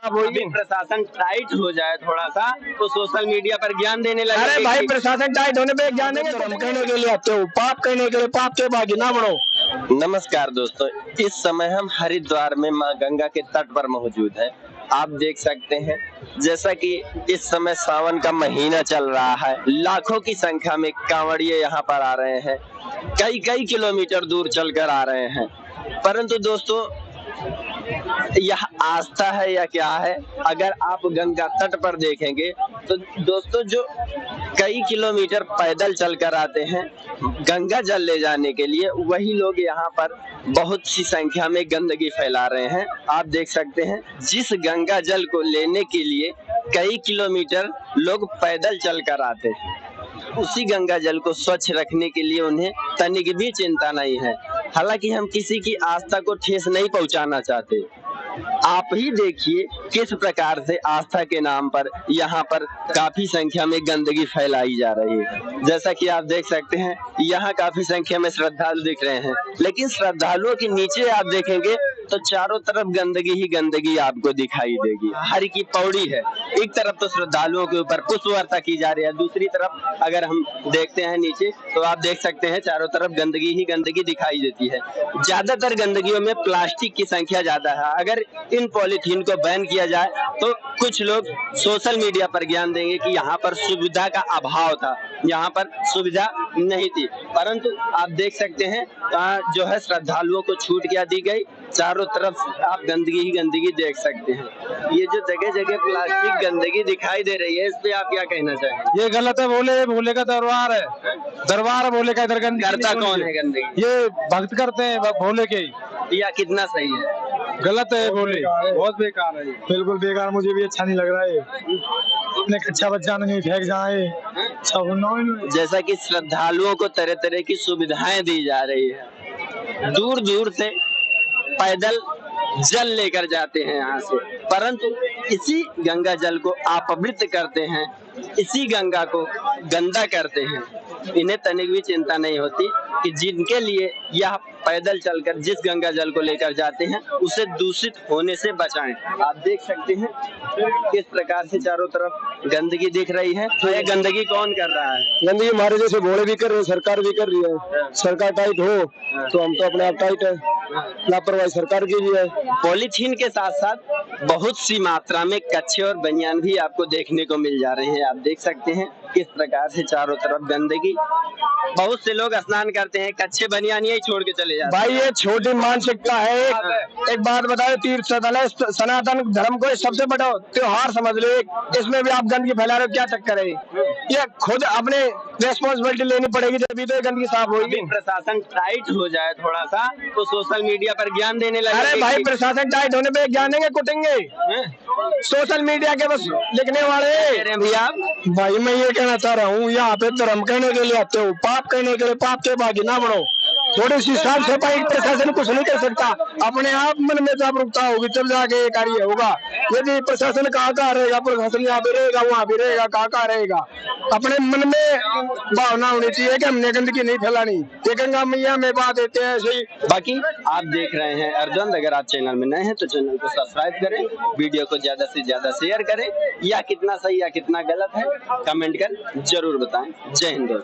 अभी प्रशासन टाइट हो जाए थोड़ा सा तो सोशल मीडिया पर ज्ञान देने लगे। अरे भाई प्रशासन टाइट होने पे ज्ञान देंगे, धर्म कहने के लिए आते हो, पाप कहने के लिए, पाप के बागी ना बढ़ो। नमस्कार दोस्तों, इस समय हम हरिद्वार में मां गंगा के तट पर मौजूद है। आप देख सकते हैं जैसा कि इस समय सावन का महीना चल रहा है, लाखों की संख्या में कांवड़िए यहाँ पर आ रहे हैं, कई कई किलोमीटर दूर चलकर आ रहे हैं। परंतु दोस्तों यह आस्था है या क्या है? अगर आप गंगा तट पर देखेंगे तो दोस्तों जो कई किलोमीटर पैदल चलकर आते हैं गंगा जल ले जाने के लिए, वही लोग यहाँ पर बहुत सी संख्या में गंदगी फैला रहे हैं। आप देख सकते हैं जिस गंगा जल को लेने के लिए कई किलोमीटर लोग पैदल चलकर आते हैं, उसी गंगा जल को स्वच्छ रखने के लिए उन्हें तनिक भी चिंता नहीं है। हालांकि हम किसी की आस्था को ठेस नहीं पहुंचाना चाहते। आप ही देखिए किस प्रकार से आस्था के नाम पर यहाँ पर काफी संख्या में गंदगी फैलाई जा रही है। जैसा कि आप देख सकते हैं यहाँ काफी संख्या में श्रद्धालु दिख रहे हैं, लेकिन श्रद्धालुओं के नीचे आप देखेंगे तो चारों तरफ गंदगी ही गंदगी आपको दिखाई देगी। हरि की पौड़ी है, एक तरफ तो श्रद्धालुओं के ऊपर पुष्प वर्षा की जा रही है, दूसरी तरफ अगर हम देखते हैं नीचे तो आप देख सकते हैं चारों तरफ गंदगी ही गंदगी दिखाई देती है। ज्यादातर गंदगियों में प्लास्टिक की संख्या ज्यादा है। अगर इन पॉलीथीन को बैन किया जाए तो कुछ लोग सोशल मीडिया पर ज्ञान देंगे कि यहाँ पर सुविधा का अभाव था, यहाँ पर सुविधा नहीं थी। परंतु आप देख सकते हैं जो है श्रद्धालुओं को छूट क्या दी गई, चारों तरफ आप गंदगी ही गंदगी देख सकते हैं। ये जो जगह जगह प्लास्टिक गंदगी दिखाई दे रही है, इस पे आप क्या कहना चाहेंगे? ये गलत है, भोले का दरबार है, दरबार है भोले का। इधर गंदगी करता कौन है गंदगी? ये भक्त करते हैं भोले के। या कितना सही है? गलत है, भोले बहुत बेकार है, बिल्कुल बेकार। मुझे भी अच्छा नहीं लग रहा है, अपने कच्चा बच्चा नहीं फेंक जाए। जैसा कि श्रद्धालुओं को तरह तरह की सुविधाएं दी जा रही है, दूर दूर से पैदल जल लेकर जाते हैं यहाँ से, परंतु इसी गंगा जल को अपवित्र करते हैं, इसी गंगा को गंदा करते हैं। इन्हें तनिक भी चिंता नहीं होती कि जिनके लिए यह पैदल चलकर जिस गंगा जल को लेकर जाते हैं उसे दूषित होने से बचाएं। आप देख सकते हैं किस प्रकार से चारों तरफ गंदगी दिख रही है। तो ये गंदगी कौन कर रहा है? गंदगी हमारे जैसे भोले भी कर रहे हैं, सरकार भी कर रही है। सरकार टाइट हो तो हम तो अपने आप टाइट है, लापरवाही सरकार की भी है। पॉलीथीन के साथ साथ बहुत सी मात्रा में कच्छे और बनियान भी आपको देखने को मिल जा रहे हैं। आप देख सकते हैं किस प्रकार से चारों तरफ गंदगी। बहुत से लोग स्नान करते हैं, कच्छे बनियान यही छोड़ के चले जाते हैं। भाई ये छोटी मानसिकता है। एक बात बताओ, तीर्थ स्थल है, सनातन धर्म को सबसे बड़ा त्योहार समझ लो, इसमें भी आप गंदगी फैला रहे हो, क्या चक्कर है? ये खुद अपने रेस्पॉन्सिबिलिटी लेनी पड़ेगी, जब तो गंदगी साफ होगी। प्रशासन टाइट हो जाए थोड़ा सा तो सोशल मीडिया पर ज्ञान देने लगे। अरे भाई प्रशासन टाइट होने पे ज्ञान देंगे, कुटेंगे सोशल मीडिया के बस लिखने वाले। भैया भाई मैं ये कहना चाह रहा हूँ, यहाँ पे धर्म कहने के लिए आते हो, पाप कहने के लिए, पाप के बागी ना बढ़ो। थोड़ी सी साफ सफाई प्रशासन कुछ नहीं कर सकता, अपने आप मन में जागरूकता होगी तब जाके ये कार्य होगा। यदि प्रशासन कहाँ रहेगा, प्रशासन यहाँ पे रहेगा, वहाँ भी रहेगा, कहाँ रहेगा। अपने मन में भावना होनी चाहिए कि हमने गंदगी नहीं फैलानी। ये गंगा मैया में बात देते हैं ऐसे ही। बाकी आप देख रहे हैं अर्जुन, अगर आप चैनल में नए हैं तो चैनल को सब्सक्राइब करें, वीडियो को ज्यादा से ज्यादा शेयर करें। या कितना सही या कितना गलत है कमेंट कर जरूर बताएं। जय हिंद।